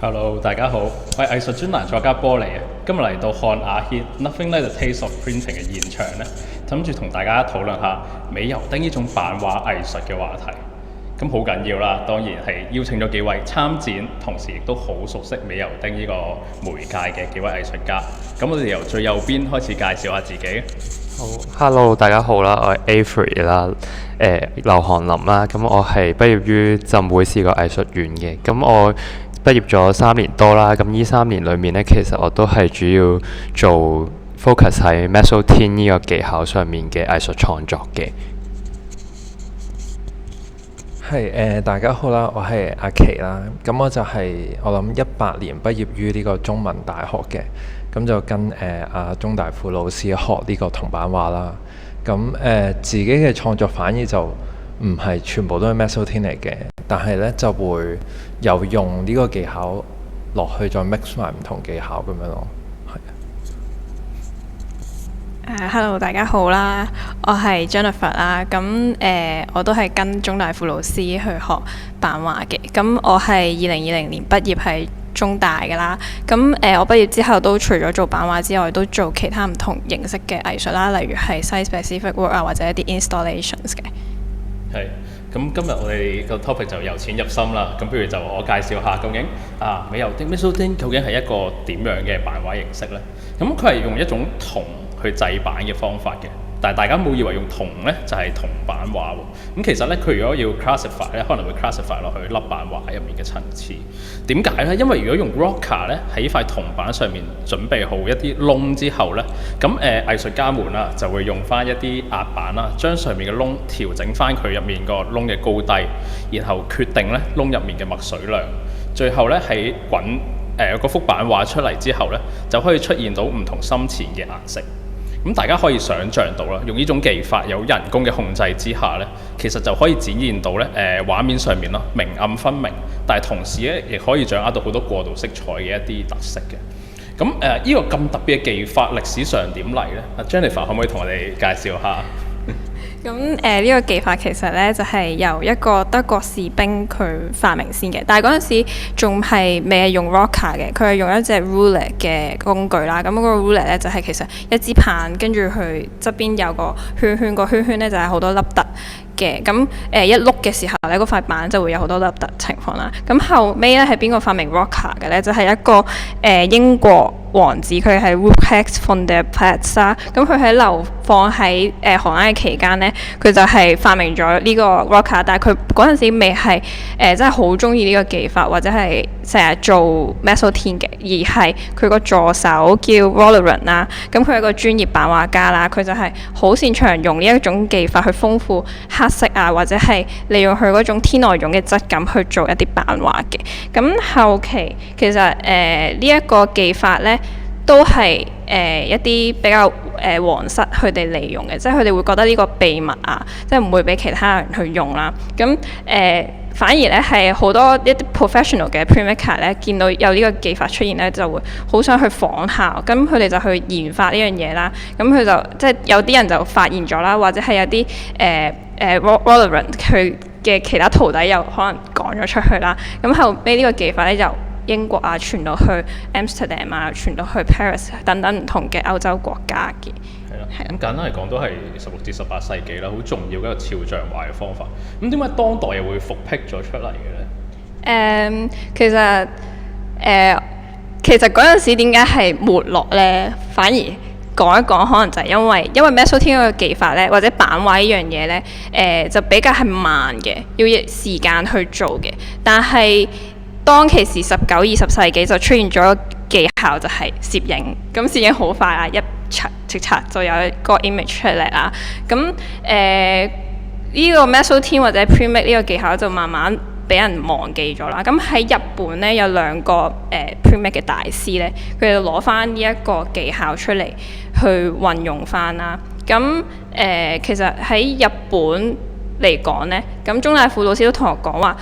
Hello，大家好，我係藝術專欄作家玻璃啊。今日嚟到漢雅軒 Nothing Like the Taste of Printing 嘅現場咧，諗住同大家討論下美油汀呢種版畫藝術嘅話題。咁好緊要啦，當然係邀請咗幾位參展，同時亦都好熟悉美油汀呢個媒介嘅幾位藝術家。咁我哋由最右邊開始介紹下自己。好，Hello，大家好啦，我係 Avery 啦，劉翰林啦。咁我係畢業於浸會視覺藝術院嘅。咁我畢業咗3年多啦。咁呢3年裏面呢，其實我都係主要做 focus 喺 mezzotint 呢個技巧上面嘅藝術創作嘅。係大家好啦，我係阿琪啦。咁我就係我諗18年畢業於呢個中文大學嘅，咁就跟阿鍾大富老師學呢個銅版畫啦。咁自己嘅創作反而就唔係全部都係 mezzotint 嚟嘅，但係呢就會有用呢個技巧落去再 mix 埋唔同技巧咁樣咯。Hello， 大家好啦，我係 Jennifer 啦。咁我都係跟鍾大富老師去學版畫嘅。咁我係2020年畢業係中大㗎啦。咁我畢業之後都除咗做版畫之外，都做其他唔同形式嘅藝術啦，例如係 site-specific work 啊，或者一啲 installations 嘅。係。咁今日我哋個 topic 就由淺入深啦。咁不如就我介紹下究竟美油汀 mezzotint 究竟係一個點樣嘅版畫形式呢？咁佢係用一種銅去製版嘅方法嘅，但係大家冇以為用銅咧就係銅版畫喎。咁其實咧，佢如果要 classify 咧，可能會 classify 落去粒版畫入面嘅層次。點解咧？因為如果用 rocker 咧喺塊銅板上面準備好一啲窿之後咧，咁藝術家們啦就會用翻一啲壓板啦，將上面嘅窿調整翻佢入面個窿嘅高低，然後決定咧窿入面嘅墨水量，最後咧喺滾嗰幅版畫出嚟之後咧，就可以出現到唔同深淺嘅顏色。咁大家可以想像到啦，用呢種技法有人工嘅控制之下咧，其實就可以展現到咧畫面上面咯明暗分明，但係同時咧亦可以掌握到好多過渡色彩嘅一啲特色嘅。咁呢個咁特別嘅技法歷史上點嚟咧？阿 Jennifer 可唔可以同我哋介紹下？咁呢個技法其實咧就係由一個德國士兵佢發明先嘅，但係嗰陣時仲係未係用 rocker 嘅，佢係用一隻 ruler 嘅工具啦。咁嗰個 ruler 咧就係其實一支棒，跟住佢側邊有個圈圈，個圈圈咧就係好多凹凸嘅。咁一碌嘅時候咧，嗰塊板就會有好多凹凸情況啦。咁後尾咧係邊個發明 rocker 嘅咧？就係一個英國王子，佢係 Ruprecht von der Pfalz 啦。咁佢喺流放喺荷蘭嘅期間咧，佢就係發明咗呢個 rocker， 但係佢嗰陣時未係真係好中意呢個技法，或者係成日做 mezzotint 嘅，而係佢個助手叫 Rolleran 啦。咁佢係一個專業版畫家啦，佢就係好擅長用呢一種技法去豐富黑色啊，或者係利用佢嗰種天鵝絨嘅質感去做一啲版畫嘅。咁後期其實呢一個技法咧，都係一啲比較皇室佢哋利用嘅，即係佢哋會覺得呢個秘密啊，即係唔會俾其他人去用啦。咁反而咧係好多一啲 professional 嘅 printmaker 咧，見到有呢個技法出現咧，就會好想去仿效。咁佢哋就去研發呢樣嘢啦。咁佢就即係有啲人就發現咗啦，或者係有啲Rolleran 佢嘅其他徒弟又可能講咗出去啦。咁後尾呢個技法咧就英國啊，傳到去 Amsterdam 啊，傳到去 Paris 等等唔同嘅歐洲國家嘅。係啦，咁簡單嚟講都係16至18世紀啦，好重要嘅一個肖像畫嘅方法。咁點解當代又會復辟咗出嚟嘅咧？其實嗰陣時點解係沒落咧？反而講一講，可能就係因為 mezzotint 嗰個技法咧，或者版畫呢樣嘢咧，就比較係慢嘅，要時間去做嘅。但係當其時19、20世紀就出現咗技巧，就係攝影。咁攝影好快啊，一直擦就有一個 image 出嚟啦。咁呢個 mezzotint 或者 printmaking 呢個技巧就慢慢俾人忘記咗啦。咁喺日本咧有2個printmaking 嘅大師咧，佢哋攞翻呢一個技巧出嚟去運用翻啦。咁其實喺日本嚟講呢，咁鍾大富老師都同我講話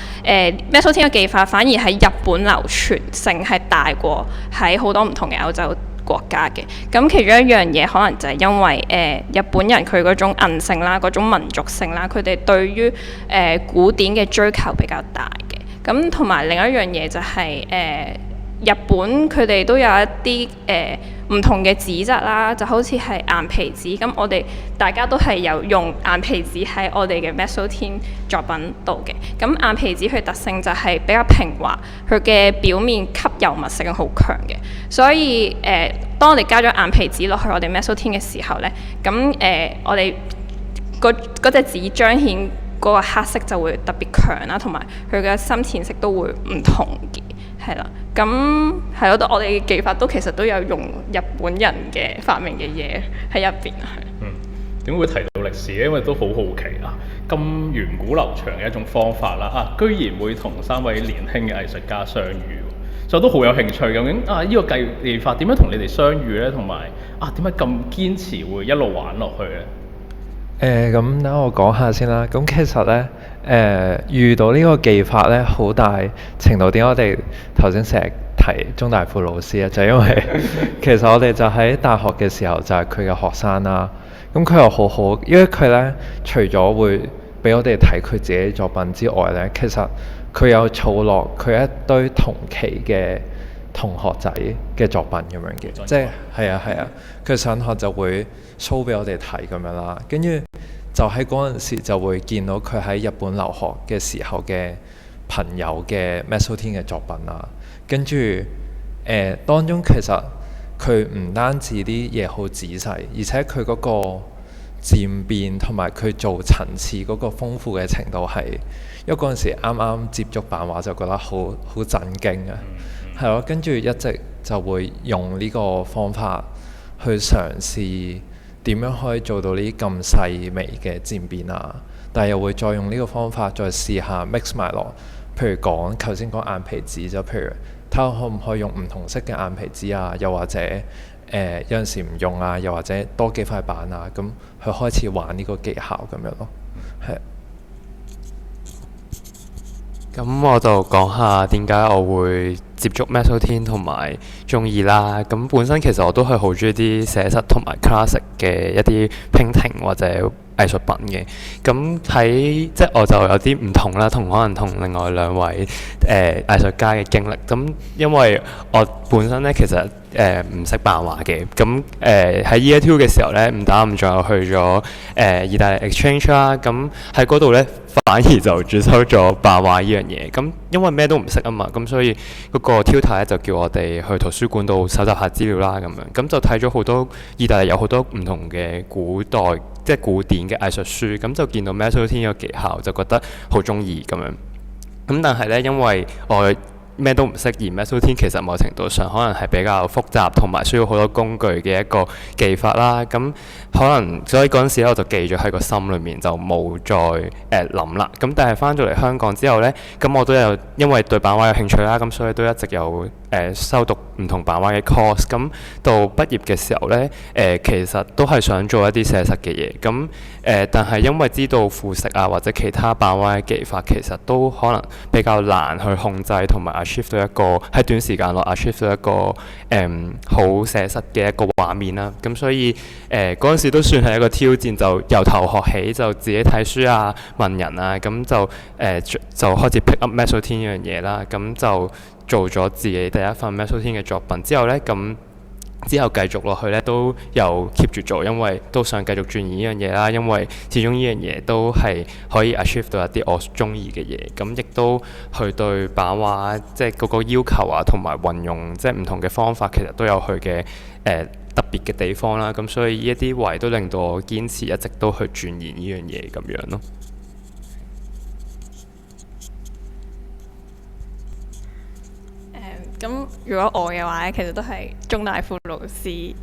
，mezzotint 嘅技法反而喺日本流傳性係大過喺好多唔同嘅歐洲國家嘅。咁其中一樣嘢可能就係因為日本人佢嗰種韌性啦，嗰種民族性啦，佢哋對於古典嘅追求比較大嘅。咁同埋另一樣嘢就係日本佢哋都有一啲唔同嘅紙質啦，就好似係硬皮紙。咁我哋大家都係有用硬皮紙喺我哋嘅 Mezzotint 作品度嘅。咁硬皮紙佢特性就係比較平滑，佢嘅表面吸油密性好強嘅。所以當我哋加咗硬皮紙落去我哋 Mezzotint 嘅時候呢，咁我哋嗰隻紙彰顯嗰個黑色就會特別強啦，同埋佢嘅深淺色都會唔同嘅，係啦。咁係咯，我哋嘅技法都其實都有用日本人嘅發明嘅嘢喺入邊係。點會提到歷史咧？因為都好好奇啊，咁源遠流長嘅一種方法啦，居然會同3位年輕嘅藝術家相遇，所以我都好有興趣。究竟呢個技法點樣同你哋相遇咧？同埋點解咁堅持會一路玩落去咧？咁等我講下先啦。咁其實呢，遇到呢個技法呢，好大程度點解我哋頭先成日提中大附老師啊？就因為其實我哋就喺大學嘅時候就係佢嘅學生啦。咁佢又好好，因為佢呢，除咗會俾我哋睇佢自己作品之外呢，其實佢有儲落佢一堆同期嘅同學仔嘅作品咁樣嘅，即係係啊，佢上學就會 show 俾我哋睇咁樣啦，跟住就喺嗰陣時就會見到佢喺日本留學嘅時候嘅朋友嘅 Mezzotint 嘅作品啦，跟住當中其實佢唔單止啲嘢好仔細，而且佢嗰個漸變同埋佢做層次嗰個豐富嘅程度係，因為嗰陣時啱啱接觸版畫就覺得好震驚啊，係咯，跟住一直就會用呢個方法去嘗試點樣可以做到呢啲咁細微嘅漸變啊，但係又會再用呢個方法再試下 mix 埋落，譬如頭先講硬皮紙就譬如睇下可唔可以用唔同色嘅硬皮紙啊，又或者有陣時唔用啊，又或者多幾塊板啊，咁佢開始玩呢個技巧咁樣咯，係。咁我就講下點解我會接觸 Mezzotint 同埋中意啦。咁本身其實我都係好中意啲寫實同埋 classic 嘅一啲 painting 或者藝術品嘅。咁即係我就有啲唔同啦，可能同另外2位藝術家嘅經歷。咁因為我本身咧其實唔識版畫嘅，咁喺 Year 2嘅時候咧，誤打誤撞去咗意大利 exchange 啦，咁喺嗰度咧反而就主修咗版畫呢樣嘢。咁因為咩都唔識啊嘛，咁所以嗰個 tutor 咧就叫我哋去圖書館度搜集下資料啦，咁樣咁就睇咗好多意大利有好多唔同嘅古代即係古典嘅藝術書，咁就見到 Mezzotint 嘅技巧，就覺得好中意咁樣。咁但係咧，因為我咩都唔識，而 Mezzotint 其實某程度上可能係比較複雜同埋需要好多工具嘅一個技法啦。咁可能所以嗰陣時咧我就記咗喺個心裏面，就冇再諗啦。咁但係翻到嚟香港之後呢，咁我都有因為對版畫有興趣啦，咁所以都一直有修讀唔同版畫嘅 course。咁到畢業嘅時候呢，其實都係想做一啲寫實嘅嘢。咁但係因為知道腐蝕啊或者其他版畫嘅技法，其實都可能比較難去控制同埋achieve 到一個喺短時間內 achieve 到一個好寫實嘅一個畫面啦。咁所以嗰陣時都算係一個挑戰，就由頭學起，就自己睇書啊、問人啊，咁就開始 pick up Mezzotint 呢樣嘢啦。咁就做咗自己第一份 Mezzotint 嘅作品之後呢，咁之後繼續落去呢，都有 keep 住做，因為都想繼續鑽研呢樣嘢啦。因為始終呢樣嘢都係可以 achieve 到一啲我中意嘅嘢，咁亦都去對版畫即係嗰個要求啊，同埋運用即係唔同嘅方法，其實都有佢嘅特別嘅地方啦。咁所以呢一啲位都令到我堅持一直都去鑽研呢樣嘢咁樣咯。咁如果我嘅話咧，其實都係中大附老師，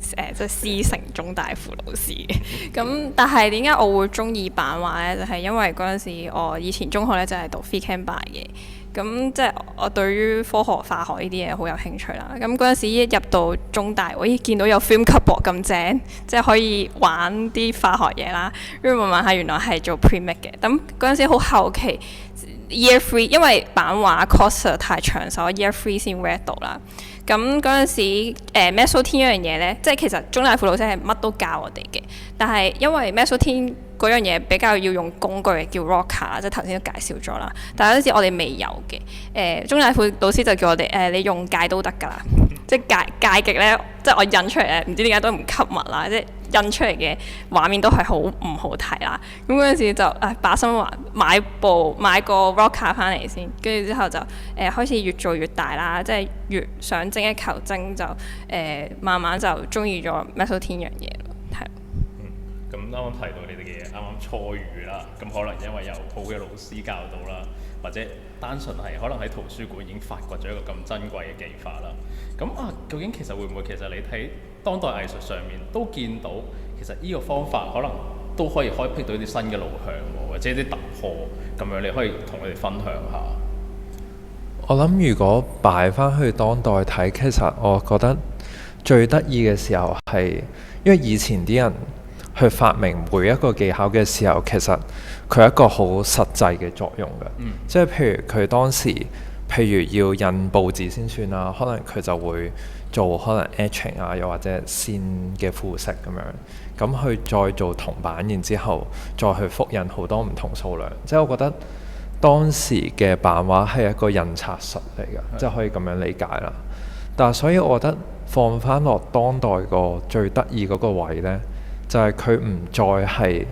即係師承中大附老師嘅。咁但係點解我會中意版畫咧？就係因為嗰陣時我以前中學咧就係讀 Phy Chem Bio 嘅。咁即係我對於科學化學呢啲嘢好有興趣啦。咁嗰陣時一入到中大，我見到有 film cupboard 咁正，即係可以玩啲化學嘢啦。跟住問下原來係做 pre-med 嘅。咁嗰陣時好後期。Year 3，因為版畫 course 太長手，Year 3先 read 到啦。咁嗰陣時Mezzotint 呢樣嘢呢，即係其實中大附老師係乜都教我哋嘅。但係因為 Mezzotint 嗰樣嘢比較要用工具嘅叫 rocker，即係頭先都介紹咗啦。但係嗰陣時我哋未有嘅，中大輔老師就叫我哋你用戒都得㗎啦，即係戒極咧，即係我印出嚟咧，唔知點解都唔吸墨啦，即係印出嚟嘅畫面都係好唔好睇啦。咁嗰陣時就把心話買個 rocker 翻嚟先，跟住之後就開始越做越大啦，即係越想精益求精就慢慢就中意咗 Mezzotint 樣嘢咯，係。咁啱啱提到你哋嘅啱啱初遇啦，咁可能因為有好嘅老師教到啦，或者單純係可能喺圖書館已經發掘咗一個咁珍貴嘅技法啦。咁究竟其實會唔會其實你睇當代藝術上面都見到，其實呢個方法可能都可以開闢到一啲新嘅路向喎，或者啲突破咁樣，你可以同佢哋分享下。我諗如果擺翻去當代睇，其實我覺得最得意嘅時候係，因為以前啲人去發明每一個技巧嘅時候，其實佢係一個好實際嘅作用嘅。即係譬如佢當時，譬如要印報紙先算啦，可能佢就會做可能 etching 啊，又或者線嘅腐蝕咁樣，咁去再做銅版，然之後再去複印好多唔同數量。即係我覺得當時嘅版畫係一個印刷術嚟嘅，即係可以咁樣理解啦。但係所以我覺得放翻落當代個最得意嗰個位呢，就係佢唔再係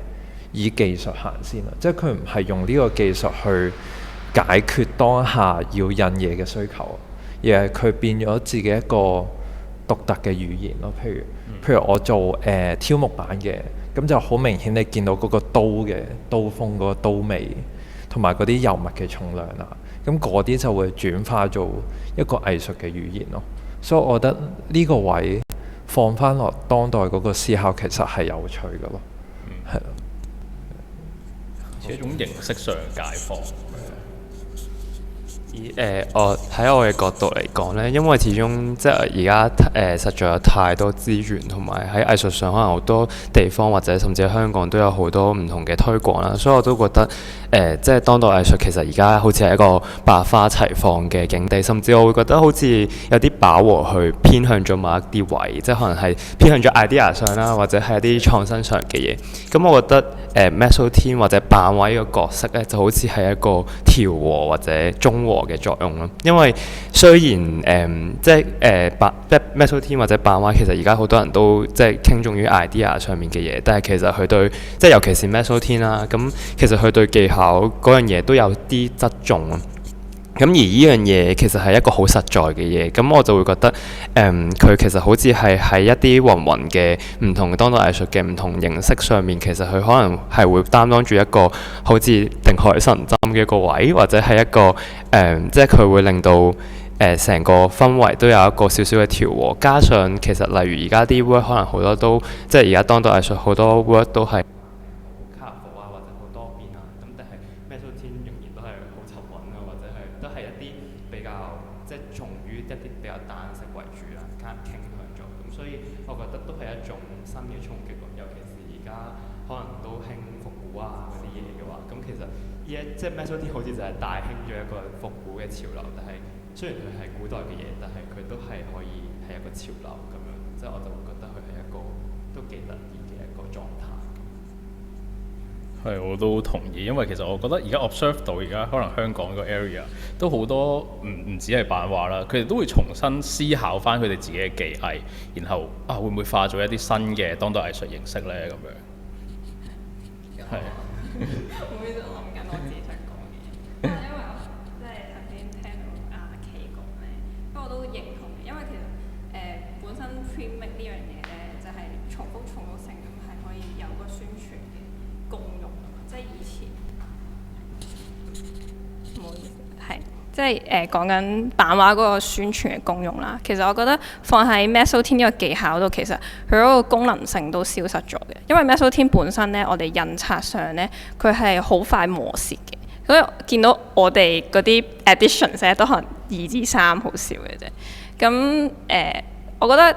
以技術行先啦，即係佢唔係用呢個技術去解決當下要印嘢嘅需求，而係佢變咗自己一個獨特嘅語言咯。譬如我做挑木板嘅，咁就好明顯你見到嗰個刀嘅刀鋒嗰個刀味，同埋嗰啲油墨嘅重量啊，咁嗰啲就會轉化做一個藝術嘅語言咯。所以我覺得呢個位放翻落當代嗰個思考，其實係有趣嘅咯，係咯，似一種形式上解放。我喺我嘅角度嚟講呢，因為始終即係而家實在有太多資源，同埋喺藝術上可能好多地方或者甚至香港都有好多唔同嘅推廣啦，所以我都覺得即係當代藝術其實而家好似係一個百花齊放嘅境地，甚至我會覺得好似有啲飽和去偏向咗某一啲位，即係可能係偏向咗 idea 上啦，或者係一啲創新上嘅嘢。咁我覺得Mezzotint 或者版畫呢個角色呢，就好似係一個調和或者中和嘅作用咯。因為雖然即係Mezzotint 或者版畫其實而家好多人都即係傾重於 idea 上面嘅嘢，但係其實佢對即係尤其是 Mezzotint 啦，咁其實佢對技巧嗰樣嘢都有啲側重啊。咁而呢樣嘢其實係一個好實在嘅嘢，咁我就會覺得佢其實好似係喺一啲芸芸嘅唔同當代藝術嘅唔同形式上面，其實佢可能係會擔當住一個好似定海神針嘅一個位，或者係一個即係佢會令到成個氛圍都有一個少少嘅調和，加上其實例如而家啲 work 可能好多都即係而家當代藝術好多 work 都係即係 Mezzotint 好似就係大興咗一個復古嘅潮流，但係雖然佢係古代嘅嘢，但係佢都係可以係一個潮流咁樣，即係我就會覺得佢係一個都幾得意嘅一個狀態。係，我都同意，因為其實我覺得而家 observe 到而家可能香港個 area 都好多唔止係版畫啦，佢哋都會重新思考翻佢哋自己嘅技藝，然後會唔會化咗一啲新嘅當代藝術形式咧咁樣？係。我自己想講嘅，因為我即係頭先聽到阿 K 講咧，不過我都認同嘅，因為其實本身 premake 呢樣嘢咧，就係重複性咁係可以有個宣傳嘅功用啊嘛，即係以前唔好意思，係即係講緊版畫嗰個宣傳嘅功用啦。其實我覺得放喺 Mezzotint 呢個技巧度，其實佢嗰個功能性都消失咗嘅。因為 Mezzotint 本身咧，我哋印刷上咧，佢係好快磨蝕嘅。所以見到我哋嗰啲 editions 咧，都可能2至3好少嘅啫。咁我覺得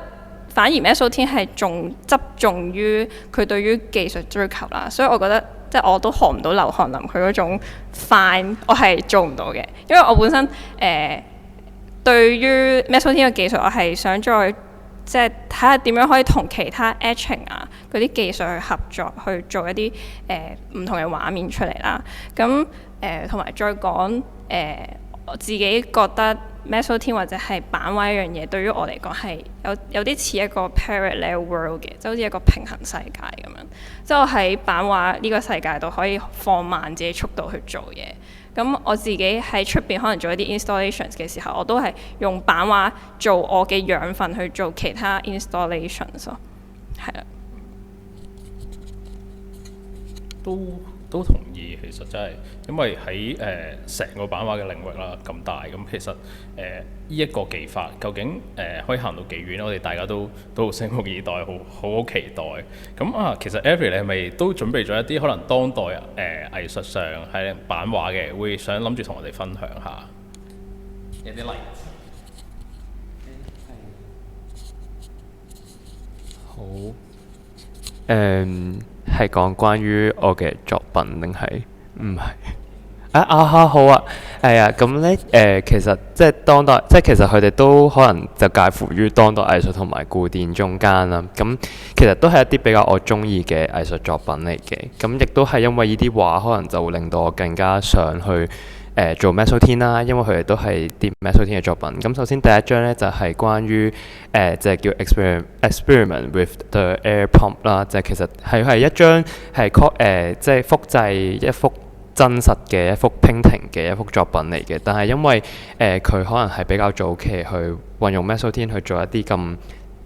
反而 Mezzotint 係仲側重於佢對於技術追求啦。所以我覺得即係我都學唔到劉翰林佢嗰種 fine， 我係做唔到嘅。因為我本身對於 Mezzotint 嘅技術，我係想再即係睇下點樣可以同其他 etching 啊嗰啲技術去合作，去做一啲唔同嘅畫面出嚟啦。咁同埋再講我自己覺得 Mezzotint 或者係版畫一樣嘢，對於我嚟講係有啲似一個 parallel world 嘅，即係好似一個平衡世界咁樣。即係我喺版畫呢個世界度可以放慢自己速度去做嘢。咁我自己喺出邊可能做一啲 installations 嘅時候，我都係用版畫做我嘅養分去做其他 installations 咯，係啦。都同意，其實真係，因為喺成個版畫嘅領域啦咁大，咁其實呢一個技法究竟可以行到幾遠，我哋大家都好拭目以待，好期待。咁啊，其實 Avery 你係咪都準備咗一啲可能當代藝術上係版畫嘅，會想諗住同我哋分享下一啲例子？好。係講關於我嘅作品定係唔係？好啊，係啊，咁咧其實即係當代，即係其實佢哋都可能就介乎於當代藝術同埋古典中間啦。咁其實都係一啲比較我中意嘅藝術作品嚟嘅。咁亦都係因為呢啲畫，可能就會令到我更加想去做 Mezzotint 啦，因為佢哋都係啲 Mezzotint 嘅作品。咁首先第一張咧就係關於就係叫 experiment with the air pump 啦，就係其實係一張係即係複製一幅真實嘅一幅 painting 嘅一幅作品嚟嘅。但係因為佢可能係比較早期去運用 Mezzotint 去做一啲咁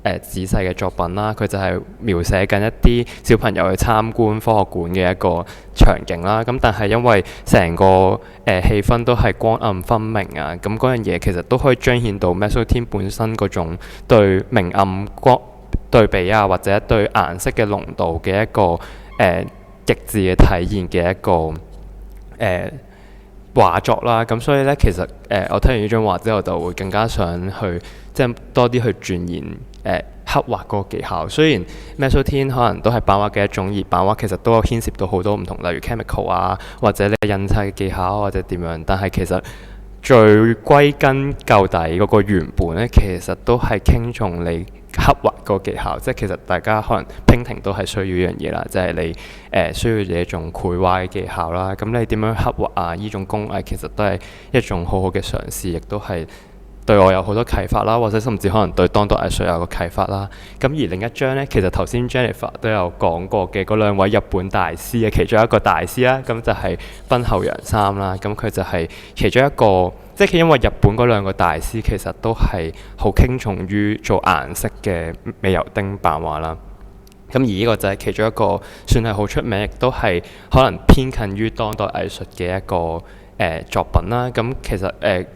仔細嘅作品啦，佢就係描寫緊一啲小朋友去參觀科學館嘅一個場景啦。咁但係因為成個氣氛都係光暗分明啊，咁嗰樣嘢其實都可以彰顯到 Mezzotint 本身嗰種對明暗光對比啊，或者對顏色嘅濃度嘅一個極致嘅體現嘅一個畫作啦。咁所以咧，其實我睇完呢張畫之後，就會更加想去即係多啲去鑽研刻畫嗰個技巧。雖然 Mezzotint 可能都係版畫嘅一種，而版畫其實都有牽涉到好多唔同，例如 chemical 啊，或者你印刷嘅技巧或者點樣。但係其實最歸根究底嗰個原本咧，其實都係傾重你刻畫個技巧。即係其實大家可能 painting 都係需要一樣嘢啦，即係你需要嘅一種繪畫嘅技巧啦。咁你點樣刻畫啊？呢種工藝其實都係一種好好嘅嘗試，亦都係對我有好多啟發啦，或者甚至可能對當代藝術有個啟發啦。咁而另一張呢，其實頭先 Jennifer 都有講過嘅嗰兩位日本大師嘅其中一個大師啦，咁就係濱後洋三啦。咁佢就係其中一個，即係因為日本嗰兩個大師其實都係好傾重於做顏色嘅美油丁版畫啦。咁而呢個就係其中一個算係好出名，亦都係可能偏近於當代藝術嘅一個作品啦。咁其實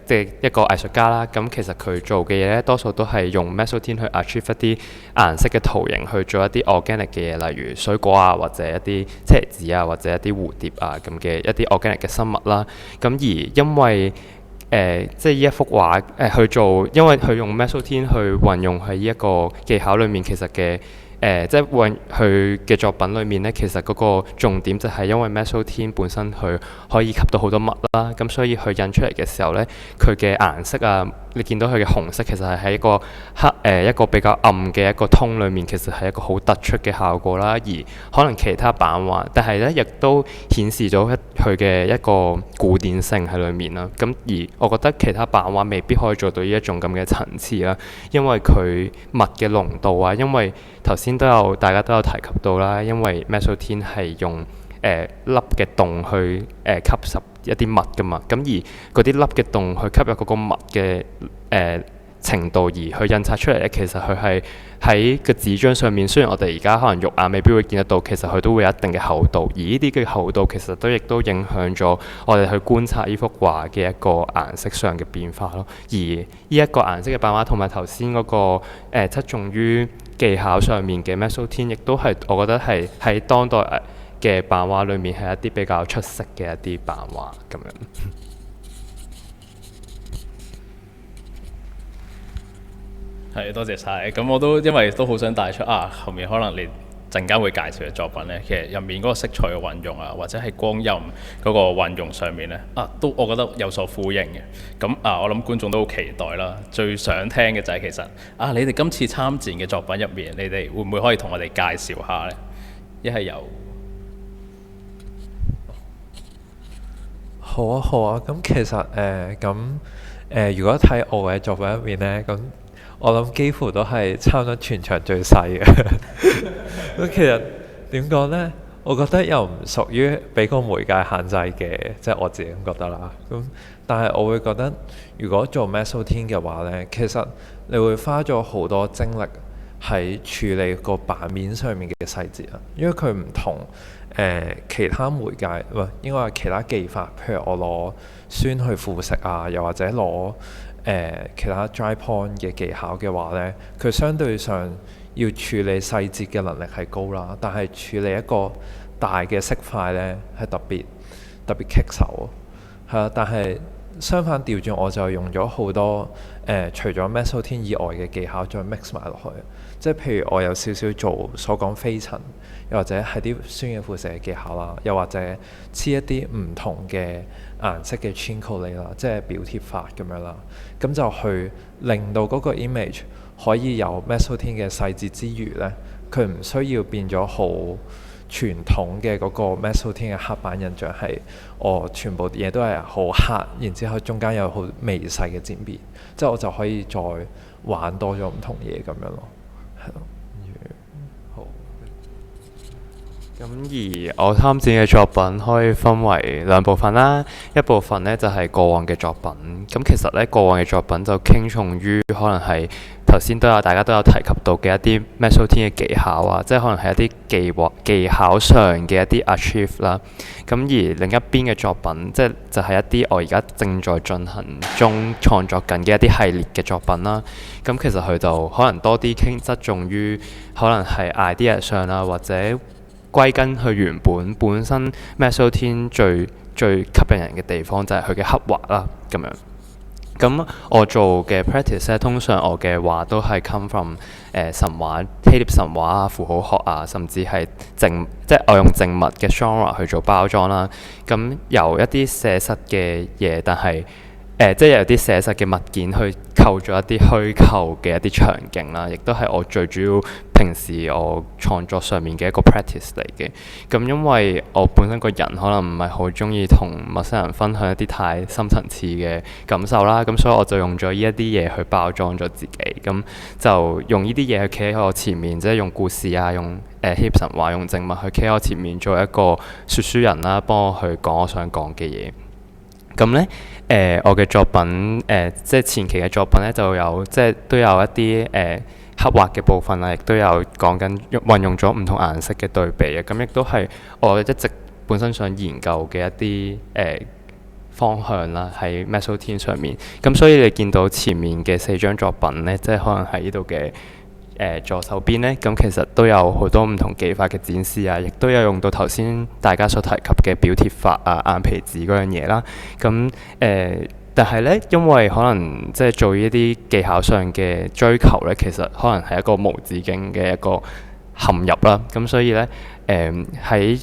即係一個藝術家啦。咁其實佢做嘅嘢咧，多數都係用 Mezzotint 去 achieve 一啲顏色嘅圖形，去做一啲 organic 嘅嘢，例如水果啊，或者一啲車厘子啊，或者一啲蝴蝶啊咁嘅一啲 organic 嘅生物啦。咁而因為即係呢一幅畫去做，因為佢用 Mezzotint 去運用喺呢一個技巧裏面，其實嘅即係佢嘅作品裏面咧，其實嗰個重點就係因為 Mezzotint 本身佢可以吸到好多墨啦，咁所以佢印出嚟嘅時候咧，佢嘅顏色啊，你見到佢嘅紅色其實係喺一個一個比較暗嘅一個通裏面，其實係一個好突出嘅效果啦。而可能其他版畫，但係咧亦都顯示咗佢嘅一個古典性喺裏面啦。咁而我覺得其他版畫未必可以做到呢一種咁嘅層次啦，因為佢墨嘅濃度啊，因為頭先大家都有提及到啦，因為 Mezzotint 係用粒嘅洞去吸收一啲墨㗎嘛，咁而嗰啲粒嘅洞去吸入嗰個墨嘅程度而去印刷出嚟咧，其實佢係喺個紙張上面，雖然我哋而家可能肉眼未必會見得到，其實佢都會有一定嘅厚度，而呢啲嘅厚度其實亦都影響咗我哋去觀察呢幅畫嘅一個顏色上嘅變化咯。而呢一個顏色嘅版畫同埋頭先嗰個側重於技巧上面嘅 Mezzotint，亦都係我覺得係喺當代嘅版畫裏面係一啲比較出色嘅一啲版畫咁樣。係，多謝晒。咁我都因為都好想帶出後面可能你陣間會介紹嘅作品呢，其實入面嗰個色彩嘅運用啊，或者係光陰嗰個運用上面呢，都我覺得有所呼應嘅。咁我諗觀眾都好期待啦。最想聽嘅就係其實你哋今次參展嘅作品入面，你哋會唔會可以同我哋介紹下呢？一係由好啊，好啊。咁其實如果睇我嘅作品入面呢，咁我諗幾乎都係差唔多全場最細嘅。咁其實點講呢？我覺得又唔屬於俾個媒介限制嘅，即係我自己咁覺得啦。咁但係我會覺得，如果做 Mezzotint 嘅話呢，其實你會花咗好多精力喺處理個版面上面嘅細節啊，因為佢唔同其他媒介，應該係其他技法，譬如我攞酸去腐蝕啊，又或者攞其他 dry point 嘅技巧嘅話呢，佢相對上要處理細節嘅能力係高啦，但係處理一個大嘅色塊呢，係特別棘手，係啊。但係相反調轉，我就用咗好多除咗 Mezzotint 以外嘅技巧再 mix 埋落去，即係譬如我有少少做所講飛塵，又或者係啲酸嘅腐蝕嘅技巧啦，又或者黐一啲唔同嘅顏色嘅 Chinkolate 啦，即係表貼法咁樣啦，咁就去令到嗰個 image 可以有 Mezzotint 嘅細節之餘呢，佢唔需要變咗好傳統嘅嗰個 Mezzotint 嘅黑板印象，係我全部嘢都係好黑，然之後中間有好微細嘅漸變，即係我就可以再玩多咗唔同嘢咁樣咯，係咯。好。咁而我參展嘅作品可以分為兩部分啦，一部分呢就係過往嘅作品。咁其實呢，過往嘅作品就傾重於可能係頭先大家都有提及到嘅一啲 Mezzotint 嘅技巧啊，即係可能係一啲技巧上嘅一啲 achieve 啦。咁而另一邊嘅作品，就係一啲我而家正在進行中創作緊嘅一啲系列嘅作品啦。咁其實佢就可能多啲側重於可能係 idea 上啦，或者歸根去原本身 Mezzotint 最吸引人嘅地方就係佢嘅刻畫啦，咁樣。咁我做嘅 practice 咧，通常我嘅畫都係 come from 神話、希臘神話啊、符號學啊，甚至係即係我用靜物嘅 genre 去做包裝啦。咁由一啲寫實嘅嘢，但係即係有啲寫實嘅物件去構咗一啲虛構嘅一啲場景啦，亦都係我最主要平時我創作上面嘅一個 practice 嚟嘅。咁因為我本身個人可能唔係好中意同陌生人分享一啲太深層次嘅感受啦，咁所以我就用咗呢一啲嘢去包裝咗自己。咁就用呢啲嘢去企喺我前面，即係用故事啊，用希臘神話，用靜物去企喺我前面做一個説書人啦，幫我去講我想講嘅嘢。咁呢，我嘅作品即係前期嘅作品呢，就有即係都有一啲刻畫嘅部分啦，亦都有講緊運用咗唔同顏色嘅對比嘅。咁亦都係我一直本身想研究嘅一啲方向啦，喺 Mezzotint 上面。咁所以你見到前面嘅4張作品呢，即係可能喺呢度嘅左手邊呢，咁其實都有好多唔同技法嘅展示啊，亦都有用到頭先大家所提及嘅表貼法啊、硬皮紙嗰樣嘢啦。咁但係呢，因為可能即係做呢啲技巧上嘅追求呢，其實可能係一個無止境嘅一個陷入啦。咁所以呢，喺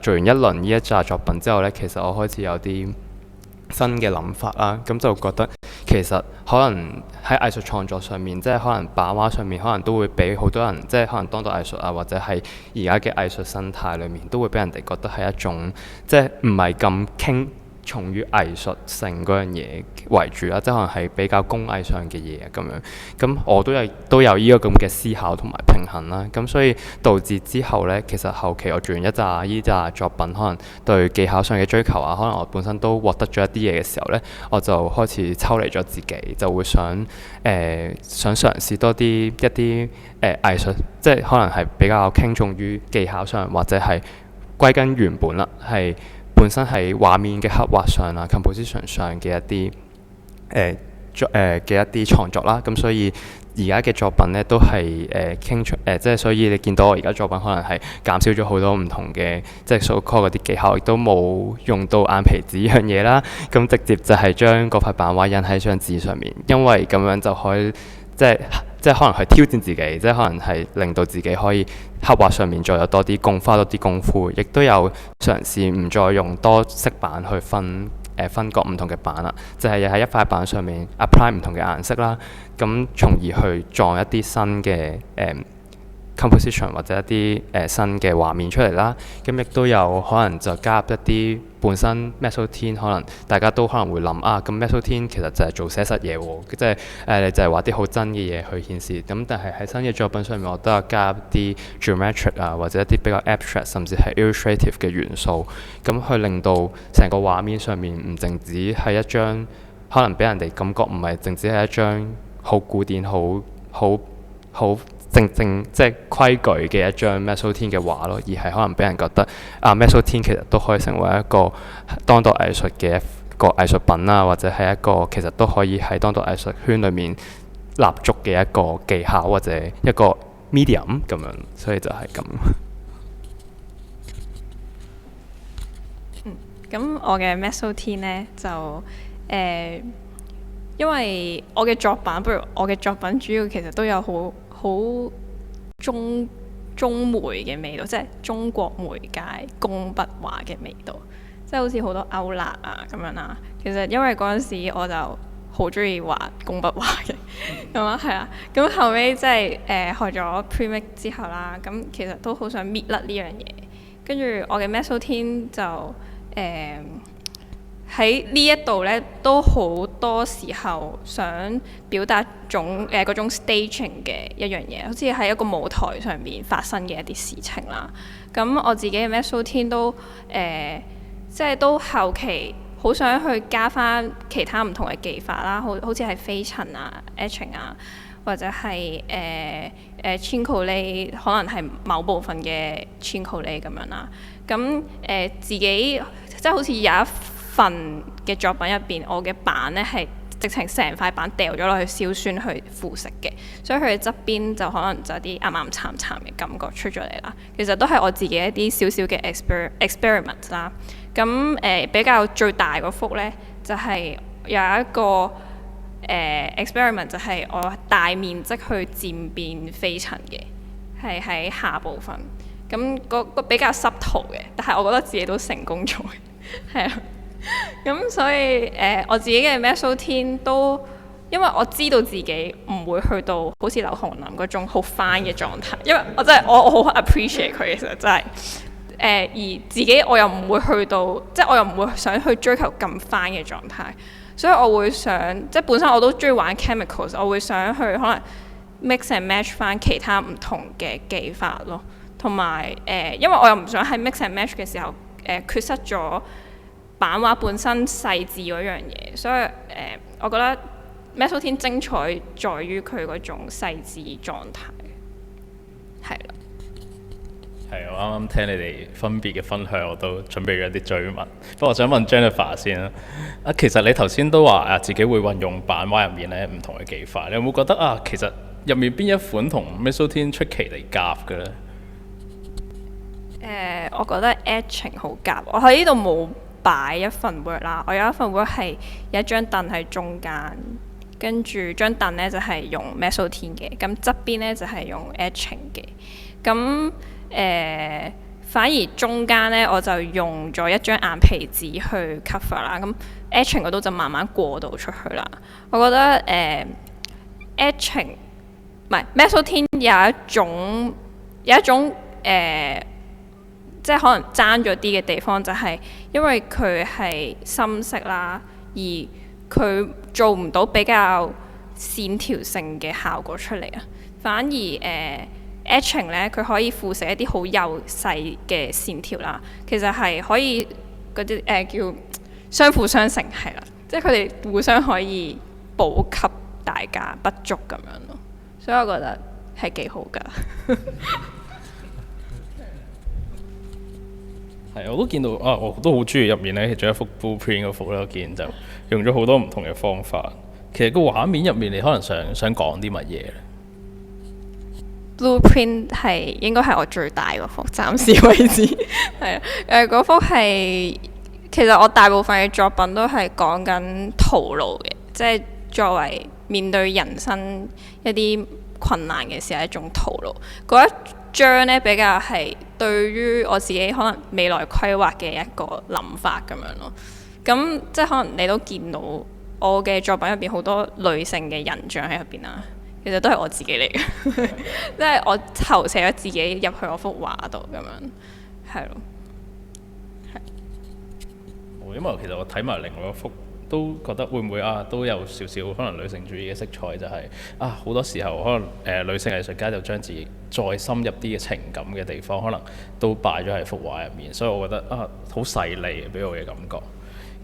做完一輪呢一紮作品之後呢，其實我開始有啲新嘅諗法啦，咁就覺得其實可能喺藝術創作上面，即係可能版畫上面，可能都會俾好多人，即係可能當代藝術啊，或者係而家嘅藝術生態裏面，都會俾人哋覺得係一種即係唔係咁傾重於藝術性嗰樣嘢為主啦，即係可能係比較工藝上嘅嘢咁樣。咁我都有呢個咁嘅思考同埋平衡啦。咁所以導致之後呢，其實後期我做完一紮作品，可能對技巧上嘅追求啊，可能我本身都獲得咗一啲嘢嘅時候呢，我就開始抽離咗自己，就會想嘗試多一啲藝術，即係可能係比較傾重於技巧上，或者係歸根原本啦，係本身喺畫面嘅刻畫上啊 composition 上嘅一啲嘅一啲創作啦。咁所以而家嘅作品呢，都係即係所以你見到我而家作品可能係減少咗好多唔同嘅即係 so call 嗰啲技巧，亦都冇用到硬皮紙呢樣嘢啦。咁直接就係將嗰塊版畫印喺張紙上面，因為咁樣就可以即即係可能係挑戰自己，即係可能係令到自己可以刻畫上面再有多啲花多啲功夫，亦都有嘗試唔再用多色板去分割唔同嘅版啦，就係喺一塊板上面 apply 唔同嘅顏色啦，咁從而去撞一啲新嘅composition 或者一啲新嘅畫面出嚟啦，咁亦都有可能就加入一啲本身 Mezzotint 可能大家都可能會諗啊，咁 Mezzotint 其實就係做寫實嘢喎，即係你就係畫啲好真嘅嘢去顯示，咁但係喺新嘅作品上面我都有加入啲 geometric 啊或者一啲比較 abstract 甚至係 illustrative 嘅元素，咁去令到成個畫面上面唔淨止係一張可能俾人哋感覺唔係淨止係一張好古典好正即係規矩嘅一張 Mezzotint 嘅畫咯，而係可能俾人覺得Mezzotint 其實都可以成為一個當代藝術嘅一個藝術品啊，或者係一個其實都可以喺當代藝術圈裏面立足嘅一個技巧或者一個 medium 咁樣，所以就係咁。咁我嘅 Mezzotint 呢，就因為我嘅作品主要其實都有好中媒嘅味道，即係中國媒介工筆畫嘅味道，即係好似好多歐立啊咁樣啦。其實因為嗰陣時我就好中意畫工筆畫嘅，咁啊係啊。咁後尾即係學咗 Premake 之後啦，咁其實都好想搣甩呢樣嘢。跟住我嘅 Mezzotint 就喺呢一度咧，都好多時候想表達嗰種 staging 嘅一樣嘢，好似喺一個舞台上面發生嘅一啲事情啦。咁我自己嘅 Mezzotint 都即係都後期好想去加翻其他唔同嘅技法啦，好似係飛塵啊、etching 啊，或者係Chincolet 可能係某部分嘅 Chincolet 咁樣啦。咁自己即係好似有一份嘅作品入邊，我嘅板咧係直情成塊板掉咗落去硝酸去腐蝕嘅，所以佢嘅側邊就可能就有啲啱慘嘅感覺出咗嚟啦。其實都係我自己一啲少少嘅 experiment 啦。咁比較最大嗰幅咧，就係有一個experiment 就係我大面積去漸變飛塵嘅，係喺下部分。咁個比較濕圖嘅，但係我覺得自己都成功咗嘅，係啊。咁所以我自己嘅 Mezzotint都，因為我知道自己唔會去到好似劉洪林嗰種好 fine 嘅狀態，因為我真係我好 appreciate 佢，其實真係而自己我又唔會去到，即係我又唔會想去追求咁 fine 嘅狀態，所以我會想，即係本身我都中意玩 chemicals， 我會想去可能 mix and match 翻其他唔同嘅技法咯，同埋因為我又唔想喺 mix and match 嘅時候缺失咗版畫本身細緻嗰樣嘢，所以我覺得 Mezzotint 精彩在於佢嗰種細緻狀態，係啦。係，我啱啱聽你哋分別嘅分享，我都準備咗一啲追問。不過我想問 Jennifer 先啦。其實你頭先都話自己會運用版畫入面咧唔同嘅技法，你有冇覺得其實入面邊一款同 Mezzotint 出奇嚟夾嘅咧？我覺得 etching 好夾。我喺呢度冇擺一份 work 啦，我有一份 work 係有一張凳喺中間，跟住張凳咧就係用 Mezzotint 嘅，咁側邊咧就係用 etching 嘅。咁反而中間咧我就用咗一張硬皮紙去 cover 啦，咁 etching 嗰度就慢慢過渡出去啦。我覺得etching 唔係 Mezzotint 有一種即係可能爭咗啲嘅地方，就係因為佢係深色啦，而佢做唔到比較線條性嘅效果出嚟啊。反而etching 咧，佢可以附成一啲好幼細嘅線條啦。其實係可以嗰啲叫相輔相成，係啦，即係佢哋互相可以補給大家不足咁樣咯。所以我覺得係幾好㗎。係，我都見到我都好中意入面咧，仲有一幅 blueprint 嗰幅咧，我見就用咗好多唔同嘅方法。其實個畫面入面，你可能想講啲乜嘢咧？ Blueprint 係應該係我最大嗰幅，暫時為止係啊。嗰幅係其實我大部分嘅作品都係講緊徒勞嘅，即係作為面對人生一啲困難嘅時候一種徒勞。嗰一章呢，比較係對於我自己可能未來規劃嘅一個諗法咁樣咯。咁即係可能你都見到我嘅作品入邊好多女性嘅人像喺入邊啦，其實都係我自己嚟嘅，即係我投射咗自己入去我幅畫度咁樣，係咯。因為其實我睇埋另外一幅，都覺得會唔會都有少少可能女性主義嘅色彩，就係好多時候可能女性藝術家就將自己再深入啲嘅情感嘅地方，可能都擺咗喺幅畫入面，所以我覺得好細膩俾我嘅感覺。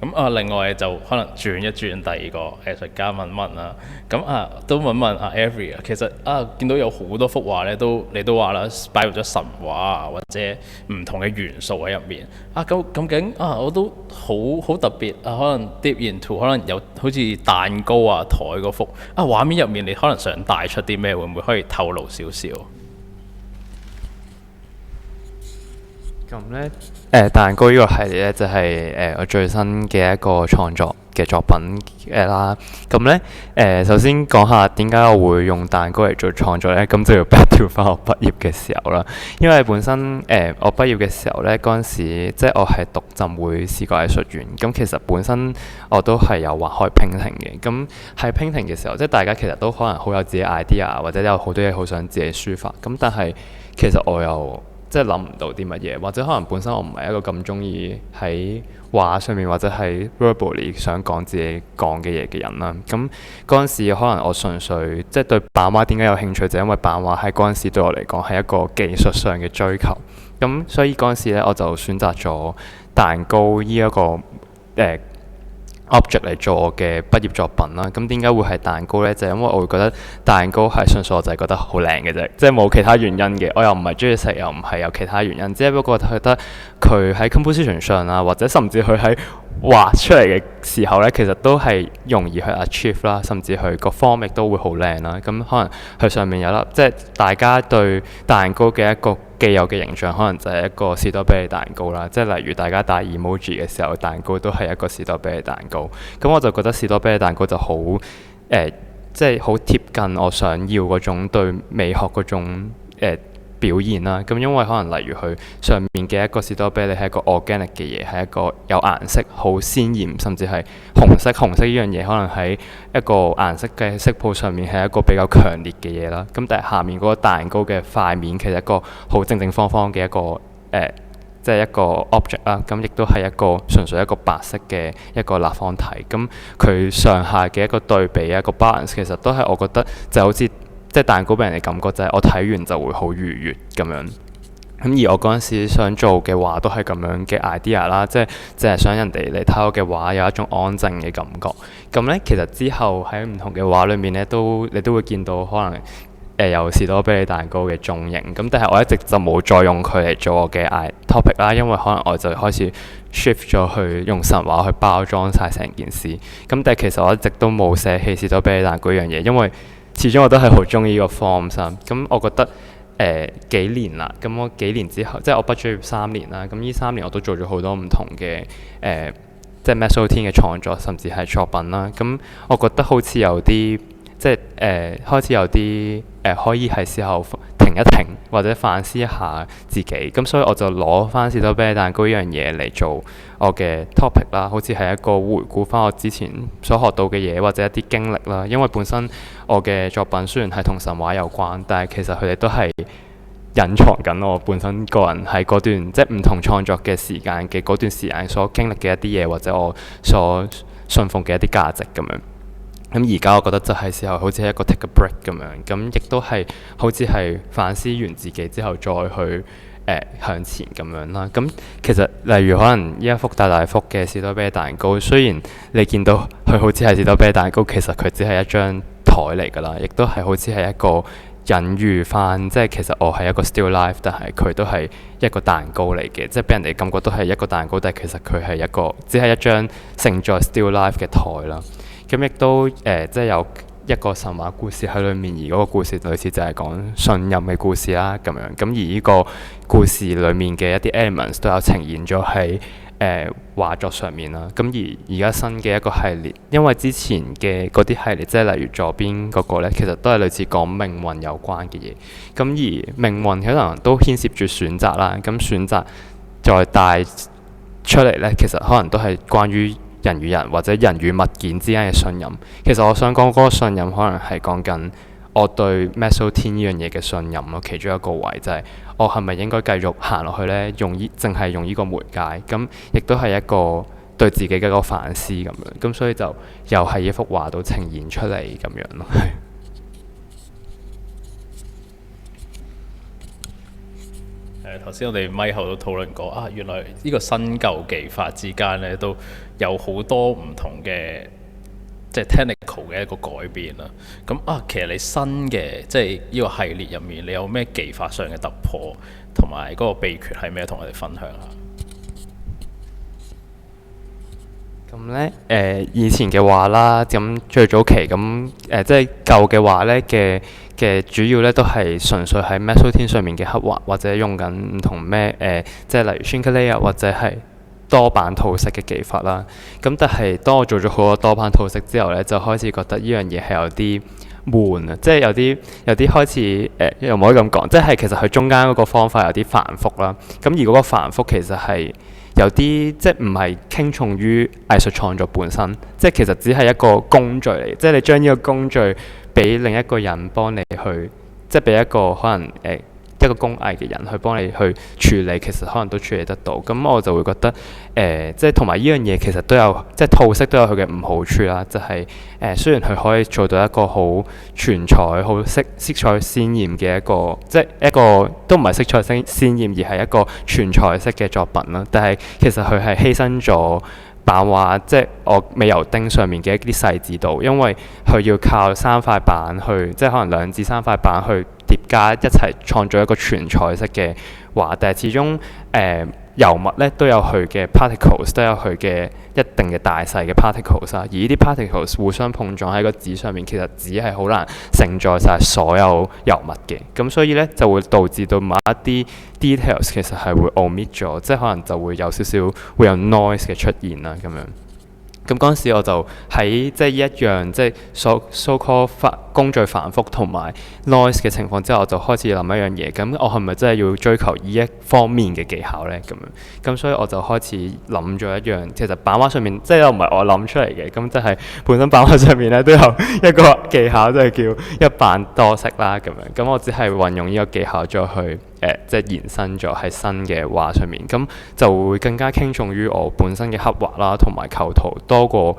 咁另外就可能轉一轉第二個藝術家問問啦。咁都問問Avery 其實見到有好多幅畫咧，你都話啦，擺入咗神話或者唔同嘅元素喺入面。究竟我都好特別可能 deep into 可能有好似蛋糕台嗰幅畫面入面，你可能想帶出啲咩？會唔會可以透露少少？咁咧，蛋糕呢個系列咧就係我最新嘅一個創作嘅作品啦。咁咧首先講下點解我會用蛋糕嚟做創作咧？咁就要 back to 翻我畢業嘅時候啦。因為本身我畢業嘅時候咧，嗰陣時即係我係讀浸會視覺藝術院。咁其實本身我都係有畫開 painting 嘅。咁喺 painting 嘅時候，即係大家其實都可能好有自己 idea， 或者有好多嘢好想自己抒發。咁但係其實我又即係諗唔到啲乜嘢，或者可能本身我唔係一個咁中意喺畫上面或者係 verbally 想講自己講嘅嘢嘅人啦。咁嗰陣時可能我純粹即係對版畫點解有興趣，就因為版畫喺嗰陣時對我嚟講係一個技術上嘅追求。咁所以嗰陣時咧我就選擇咗蛋糕呢一個object 嚟做我嘅畢業作品啦。咁點解會係蛋糕呢？就係因為我會覺得蛋糕係純粹我就係覺得好靚嘅啫，即係冇其他原因嘅。我又唔係中意食，又唔係有其他原因，只不過覺得佢喺 composition 上啊，或者甚至佢喺畫出嚟嘅時候呢，其實都係容易去 achieve 啦，甚至佢個 form 亦都會好靚啦。咁可能佢上面有粒，即係大家對蛋糕嘅一個既有嘅形象，可能就係一個士多啤梨蛋糕啦。即係例如大家打 emoji 嘅時候，蛋糕都係一個士多啤梨蛋糕。咁我就覺得士多啤梨蛋糕就好即係好貼近我想要嗰種對美學嗰種表現啦。咁因為可能例如佢上面嘅一個士多啤梨係一個 organic 嘅嘢，係一個有顏色好鮮豔，甚至係紅色呢樣嘢可能喺一個顏色嘅色譜上面係一個比較強烈嘅嘢啦。咁但係下面嗰個蛋糕嘅塊面其實一個好正正方方嘅一個即係一個 object 啦。咁亦都係一個純粹一個白色嘅一個立方體。咁佢上下嘅一個對比一個 balance 其實都係我覺得就好似即係蛋糕俾人嘅感覺就係我睇完就會好愉悅咁樣。咁而我嗰陣時想做嘅畫都係咁樣嘅 idea 啦，即係淨係想人哋嚟睇我嘅畫有一種安靜嘅感覺。咁咧其實之後喺唔同嘅畫裏面咧你都會見到可能有士多啤梨蛋糕嘅蹤影。咁但係我一直就冇再用佢嚟做我嘅 topic 啦，因為可能我就開始 shift 咗去用神話去包裝晒成件事。咁但係其實我一直都冇捨棄士多啤梨蛋糕呢樣嘢，因為始終我都係好中意個 form 啦。咁我覺得幾年啦，咁我幾年之後，即係我畢咗業3年啦。咁呢3年我都做咗好多唔同嘅即係 Mezzotint 嘅創作，甚至係作品啦。咁我覺得好似有啲即係開始有啲可以係時候停一停，或者反思一下自己。咁所以我就攞翻士多啤梨蛋糕呢樣嘢嚟做我嘅 topic 啦，好似係一個回顧翻我之前所學到嘅嘢，或者一啲經歷啦。因為本身我嘅作品雖然係同神話有關，但係其實佢哋都係隱藏緊我本身個人喺嗰段即係唔同創作嘅時間嘅嗰段時間所經歷嘅一啲嘢，或者我所信奉嘅一啲價值咁樣。咁而家我覺得就係時候好似係一個 take a break 咁樣，咁亦都係好似係反思完自己之後再去向前咁樣啦。咁其實例如可能呢一幅大幅嘅士多啤梨蛋糕，雖然你見到佢好似係士多啤梨蛋糕，其實佢只係一張台嚟㗎啦，亦都係好似係一個隱喻翻，即係其實我係一個 still life， 但係佢都係一個蛋糕嚟嘅，即係俾人哋感覺都係一個蛋糕，但係其實佢係一個只係一張盛載 still life 嘅台啦。咁亦都即係有一個神話故事喺裏面，而嗰個故事類似就係講信任嘅故事啦咁樣。咁而呢個故事裏面嘅一啲 elements 都有呈現咗喺畫作上面啦。咁而家新嘅一個系列，因為之前嘅嗰啲系列，即係例如左邊嗰個呢，其實都係類似講命運有關嘅嘢。咁而命運可能都牽涉住選擇啦。咁選擇再帶出嚟呢，其實可能都係關於人與人或者人與物件之間嘅信任。其實我想講嗰個信任，可能係講緊我對 Meso Teen 呢樣嘢嘅信任咯。其中一個位就係我係咪應該繼續行落去呢？淨係用呢個媒介，咁亦都係一個對自己嘅一個反思咁樣。咁所以就又係一幅畫度呈現出嚟咁樣咯。頭先我哋咪後都討論過啊，原來呢個新舊技法之間咧都有好多唔同嘅即係 technical 嘅一個改變啦。咁啊，其實你新嘅即係呢個系列入面，你有咩技法上嘅突破，同埋嗰個秘訣係咩？同我哋分享下。咁咧以前嘅畫啦，咁最早期咁即係舊嘅畫咧嘅主要咧都係純粹喺 Meso Teen 上面嘅刻畫，或者用緊唔同咩即係例如 Shingleya 或者係多版套色嘅技法啦。咁但係當我做咗好多多版套色之後咧，就開始覺得呢樣嘢係有啲悶啊，即係有啲開始又唔可以咁講，即係其實佢中間嗰個方法有啲繁複啦。咁而嗰個繁複其實係有啲即係唔係傾重於藝術創作本身，即係其實只係一個工具嚟，即係你將呢個工具俾另一個人幫你去，即係俾一個可能一個工藝嘅人去幫你去處理，其實可能都處理得到。咁我就會覺得即係同埋呢樣嘢其實都有即係套色都有佢嘅唔好處啦，就係雖然佢可以做到一個好全彩、好色彩鮮豔嘅一個，即係一個都唔係色彩鮮豔，而係一個全彩色嘅作品啦。但係其實佢係犧牲咗版畫，即係我美油釘上面嘅一啲細緻度，因為佢要靠3塊板去，即係可能2至3塊板去疊加一齊創造一個全彩色嘅畫。但係始終油墨咧都有佢嘅 particles， 都有佢嘅一定嘅大細嘅 particles 啊。而呢啲 particles 互相碰撞喺個紙上面，其實紙係好難承載晒所有油墨嘅。咁所以咧就會導致到某一啲 details 其實係會 omit 咗，即係可能就會有少少會有 noise 嘅出現啦咁樣。咁嗰陣時我就喺即係一樣即係so called 工序繁複同埋 noise 嘅情況之下，我就開始諗一樣嘢。咁我係咪真係要追求呢一方面嘅技巧呢？咁樣咁所以我就開始諗咗一樣，其實版畫上面即係又唔係我諗出嚟嘅，咁即係本身版畫上面咧都有一個技巧，即係叫一版多色啦咁樣。咁我只係運用呢個技巧再去即係延伸咗喺新嘅畫上面，咁就會更加傾重於我本身嘅刻畫啦，同埋構圖多過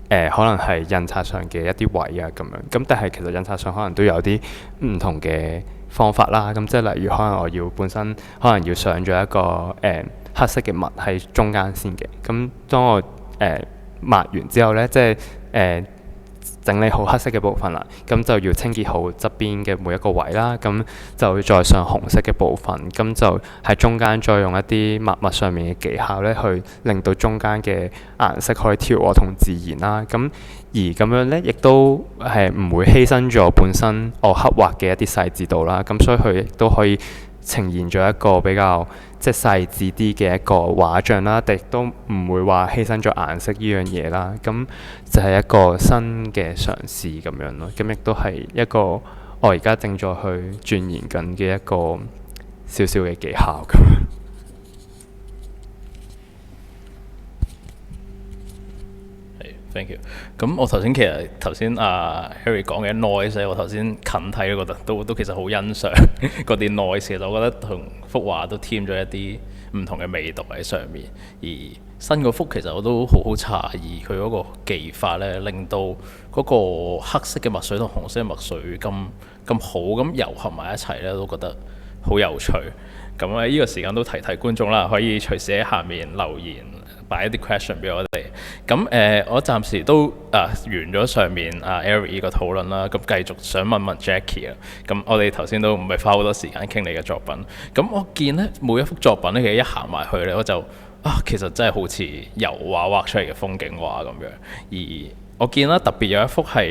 可能係印刷上嘅一啲位啊咁樣。咁但係其實印刷上可能都有啲唔同嘅方法啦。咁即係例如可能我本身可能要上咗一個黑色嘅墨喺中間先嘅。咁當我抹完之後呢，即係整理好黑色嘅部分啦，咁就要清潔好側邊嘅每一個位啦，咁就會再上紅色嘅部分，咁就喺中間再用一啲墨上面嘅技巧咧，去令到中間嘅顏色可以調和同自然啦。咁而咁樣咧，亦都係唔會犧牲咗本身我刻畫嘅一啲細緻度啦。咁所以佢亦都可以呈現咗一個比較即係細緻啲嘅一個畫像啦，亦都唔會話犧牲咗顏色呢樣嘢啦。咁就係一個新嘅嘗試咁樣咯。咁亦都係一個我而家正在去鑽研緊嘅一個少少嘅技巧咁樣。Thank you。咁我頭先阿 Harry 講嘅 noise 我頭先近睇都覺得都其實好欣賞嗰啲 noise。其實我覺得同幅畫都添咗一啲唔同嘅味道喺上面。而新嗰幅其實我都好詫異佢嗰個技法咧，令到嗰個黑色嘅墨水同紅色嘅墨水咁好咁糅合埋一齊咧，都覺得好有趣。咁喺呢個時間都提觀眾啦，可以隨時喺下面留言，擺一啲 question 俾我哋。咁我暫時都完咗上面Eric 呢個討論啦。咁繼續想問問 Jackie 啊。咁我哋頭先都唔係花好多時間傾你嘅作品。咁我見咧每一幅作品咧，其實一行埋去咧，我就其實真係好似油畫畫出嚟嘅風景畫咁樣。而我見啦，特別有一幅係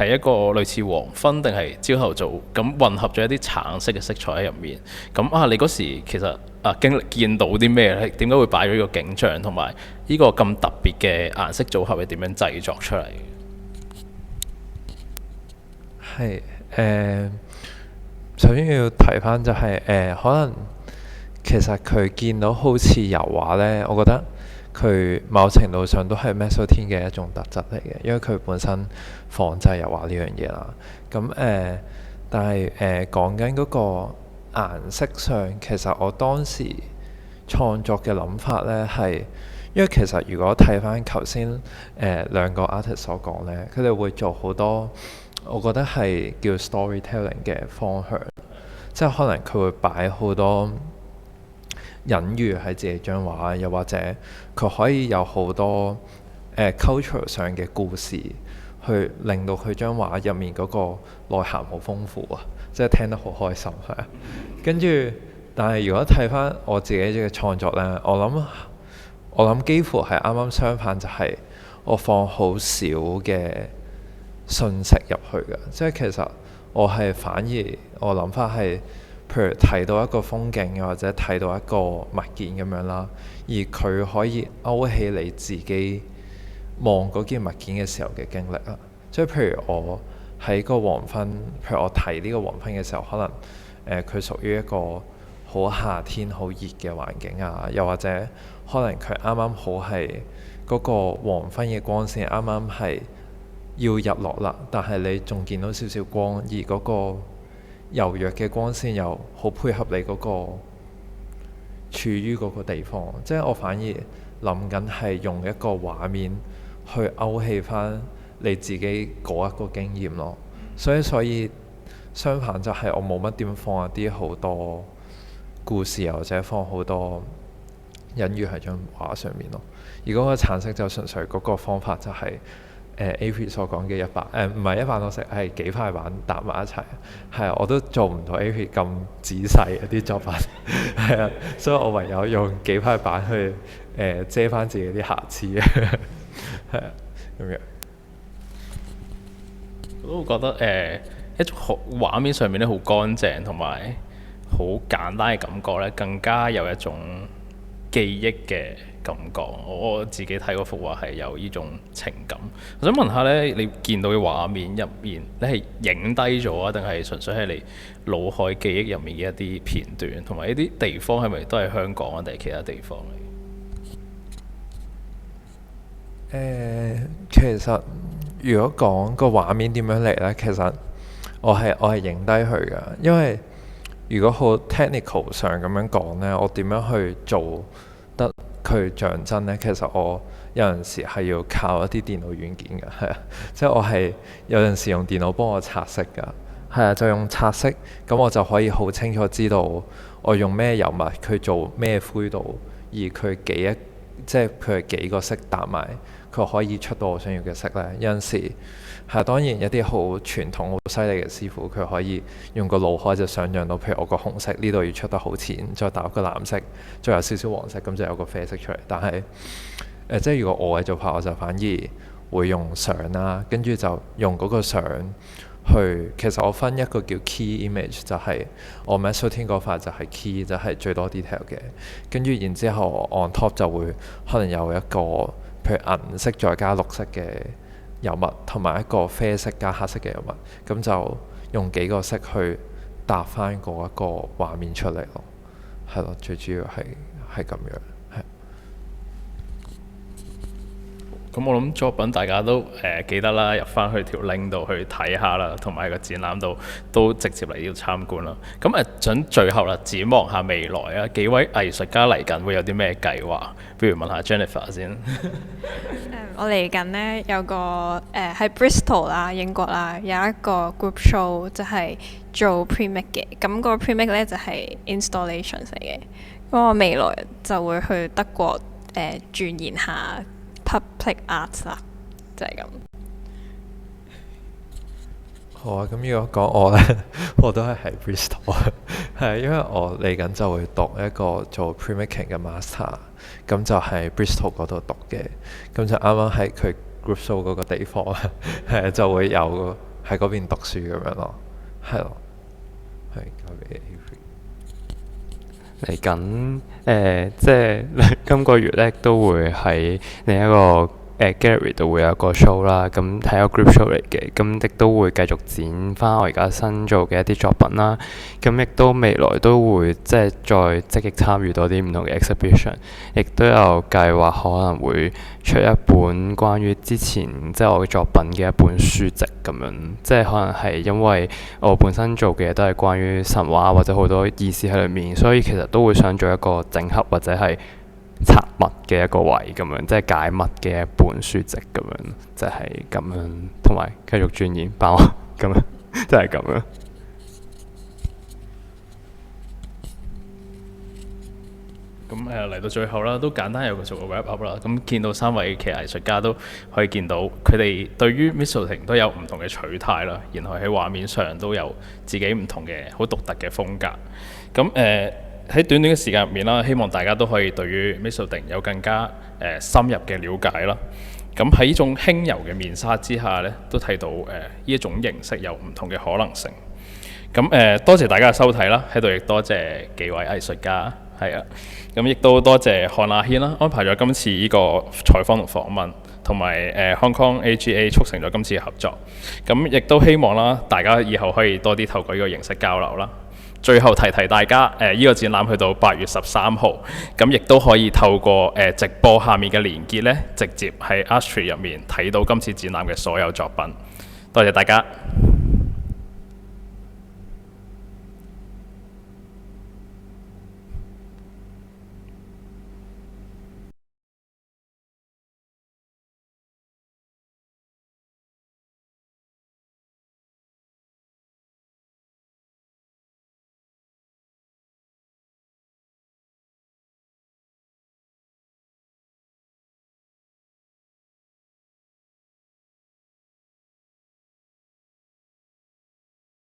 一個類似黃昏定係朝頭早咁混合咗一啲橙色嘅色彩喺入面。咁啊，你嗰時其實經歷見到啲咩咧？點解會擺咗呢個景象同埋呢個咁特別嘅顏色組合係點樣製作出嚟？係首先要提翻就係可能其實佢見到好似油畫呢，我覺得佢某程度上都係 Mezzotint 嘅一種特質嚟嘅，因為佢本身仿製油畫呢樣嘢啦。咁但係講緊嗰個顏色上，其實我當時創作嘅諗法呢係，因為其實如果睇翻頭先兩個 artist 所講呢，佢哋會做好多，我覺得係叫 storytelling 嘅方向，即係可能佢會擺好多隱喻喺自己張畫，又或者佢可以有好多culture 上嘅故事，去令到佢張畫入面嗰個內涵好豐富啊！即係聽得好開心係啊。跟住，但係如果睇翻我自己嘅創作呢，我諗幾乎係啱啱相反，就係我放好少嘅信息入去嘅，即係其實我係反而我諗法係，譬如睇到一個風景或者睇到一個物件咁樣啦，而佢可以勾起你自己望嗰件物件嘅時候嘅經歷啊。即係譬如我喺個黃昏，譬如我睇呢個黃昏嘅時候，可能佢屬於一個好夏天好熱嘅環境啊，又或者可能佢啱啱好係嗰個黃昏嘅光線啱啱係要日落啦，但係你仲見到少少光，而嗰個柔弱嘅光線又好配合你嗰個處於嗰個地方。即係我反而諗緊係用一個畫面去勾起翻你自己嗰一個經驗咯。所以相反就係我冇乜點放一啲好多故事，或者放好多隱喻喺張畫上面咯。而嗰個橙色就純粹嗰個方法就係Avery 所講嘅唔係100色，係幾塊板搭埋一齊。係啊，我都做唔到 Avery 咁仔細一啲作品。係啊，所以我唯有用幾塊板去遮翻自己啲瑕疵嘅。係啊，咁樣。我都覺得一種畫面上面咧好乾淨同埋好簡單嘅感覺咧，更加有一種記憶嘅感覺。我自己睇嗰幅畫係有呢種情感。我想問下咧，你見到嘅畫面入面，你係影低咗啊，定係純粹係你腦海記憶入面嘅一啲片段，同埋呢啲地方係咪都係香港啊，定係其他地方嚟？其實如果講個畫面點樣嚟呢？其實我係影低佢㗎，因為如果好 technical 上咁樣講呢，我點樣去做得佢像真呢？其實我有陣時係要靠一啲電腦軟件㗎，係啊，即係我係有陣時用電腦幫我拆色㗎，係啊，就用拆色，咁我就可以好清楚知道我用咩油墨，佢做咩灰度，而佢即係佢幾個色搭埋，佢可以出到我想要嘅色呢。有陣時係當然一啲好傳統好犀利嘅師傅，佢可以用個腦海就想像到，譬如我個紅色呢度要出得好淺，再搭個藍色，再有少少黃色，咁就有個啡色出嚟。但係即係如果我嘅做法，我就反而會用相啦，跟住就用嗰個相去。其實我分一個叫 key image， 就係我 Mezzotint 嗰塊就係 key， 就係最多 detail 嘅。跟住然之後 on top 就會可能有一個譬如銀色再加綠色嘅油墨，同埋一個啡色加黑色嘅油墨，咁就用幾個色去搭翻嗰一個畫面出嚟咯。係咯，最主要係咁樣。咁我諗作品大家都記得啦，入翻去條 link 度去睇下啦，同埋個展覽度都直接嚟呢度參觀啦。咁想最後啦，展望下未來啊，幾位藝術家嚟緊會有啲咩計劃？不如問下 Jennifer 先。我嚟緊呢，有個喺 Bristol 啦，英國啦，有一個 group show 就係做 pre-made 嘅。咁個 pre-made 咧就係 installations 嚟嘅。咁我未來就會去德國鑽研下public art 啦，就係咁。好啊，咁如果講我呢，我都係喺 Bristol， 係因為我嚟緊就會讀一個做 printmaking 嘅 master， 咁就喺 Bristol 嗰度讀嘅，咁就啱啱喺佢 group show 嗰個地方啦，係就會有喺嗰邊讀書咁樣咯，係咯，係交俾 Avery。嚟緊即係今個月咧都會喺另一個gallery 度會有個 show 啦，咁係個 group show 嚟嘅，咁亦都會繼續展翻我而家新做嘅一啲作品啦，咁亦都未來都會即係再積極參與多啲唔同嘅 exhibition， 亦都有計劃可能會出一本關於之前即係我嘅作品嘅一本書籍咁樣，即係可能係因為我本身做嘅嘢都係關於神話或者好多意思喺裏面，所以其實都會想做一個整合或者係拆密嘅一個位咁樣，即係解密嘅一本書籍咁樣，即係咁樣，同埋繼續鑽研版畫咁樣，即係咁樣。咁嚟到最後啦，都簡單有個做個 wrap up 啦。咁見到3位嘅藝術家都可以見到佢哋對於 Mistletoe 都有唔同嘅取態啦，然後喺畫面上都有自己唔同嘅好獨特嘅風格。咁喺短短嘅時間入面啦，希望大家都可以對於 Mistletoe 有更加深入嘅了解啦。咁喺呢種輕柔嘅面紗之下呢，都睇到呢一種形式有唔同嘅可能性。咁多謝大家嘅收睇啦，喺度亦多謝幾位藝術家，係啊，咁亦都多謝漢亞軒啦，安排咗今次呢個採訪同訪問，同埋Hong Kong AGA 促成咗今次嘅合作。咁亦都希望啦，大家以後可以多啲透過呢個形式交流啦。最後提大家，呢個展覽去到8月13號，咁亦都可以透過直播下面嘅連結呢，直接喺 Artstreet 入面睇到今次展覽嘅所有作品。多謝大家。